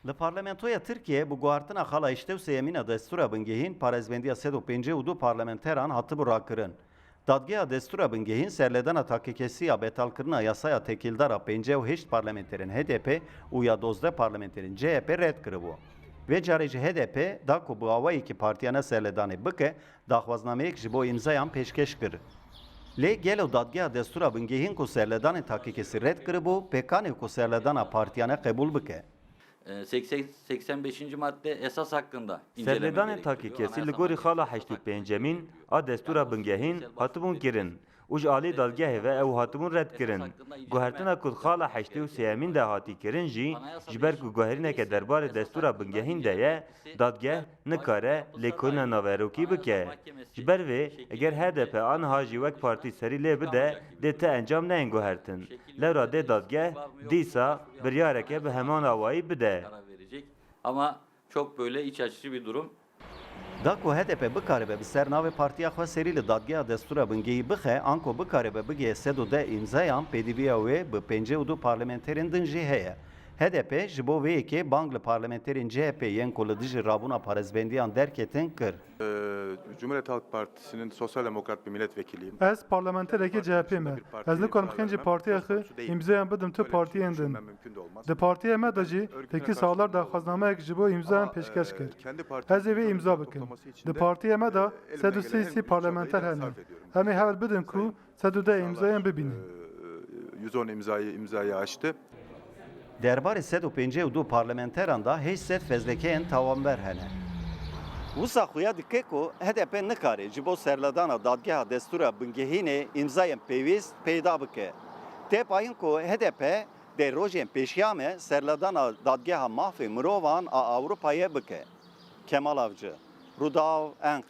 Li parlamentoya Tirkiye bu guartina xala iştevse yemina destura bingehîn parêzbendiya sed û pêncî û du parlamenteran hatibû rakirin. Dadgeha destura bingehîn serledana takikesiya betalkirina yasaya tekildara pêncî û hêşt parlamenterin HDP û ya 12 parlamenterin CHP red kiribû. Vê carê ji HDP da ku bi awayekî partiyana serledanê bike, daxwaznameyek ji bo îmzayan pêşkeş kir. Lê gelo dadgeha destura bingehîn ku serledanê takikesî red kiribû, pêkanê ku serledana partiyana qebûl bike. 85. madde esas hakkında inceleme Serledanê gerektiriyor. takîkesî li Anayasa gorî xala Mahkemesi heştû pêncemîn a destûra bingehîn hatibûn kirin û ji alî dadgehê ve ew hatibûn red kirin. Guhertina ku xala heştê û sêyemîn de hatî kirin jî ji ber ku guherîneke derbarê destûra bingehîn de ye, dadgeh nikare lêkolîna naverokî bike. Ji ber vê eger HDP aniha jî wek partî serî lê bide, dê te encam neyin guhertin. Lewra dê dadgeh dîsa biryareke bi heman awayî bide. karar verecek. Ama çok böyle iç açıcı bir durum. Da ku HDP bikaribe bi ser navê partiya xwe serî li dadgeha destura bingehî bixe, anko bikaribe bigê sed û deh îmzayan pêdîviya wê bi pêncî û du parlamenterên din jî heye. HDP ji bo vê yekê bang li parlamenterên CHP yên ku li dijî rabûna parêzbendiyan derketin kir. Cumhuriyet Halk Partisi'nin sosyal demokrat bir milletvekiliyim. Ez parlamentereke CHP me. Ez nikarim xêncî partiya xwe îmzayan bidim tu partiyên din. Di partiya me de jî tekî salar daxwaznameyek ji bo îmzayan pêşkeş kir. Ez ê vê îmza bikim. Di partiya me de sed û sî parlamenter hene. Em ê hewl bidin ku sed û deh îmzayan bibînin. 110 imzayı aştı. Derbarê sed û pêncî û du parlamenteran da hêj sed fezlekeyên tawamber hene. Wisa xuya dike ku HDP nikare ji bo serledana dadgeha destura bingehînê îmzayên pêwîst peyda bike. Tê payîn ku HDP dê rojên pêşiya me serledana dadgeha mafê mirovan a Ewropayê bike. Kemal Avcı, Rudaw, Ankara.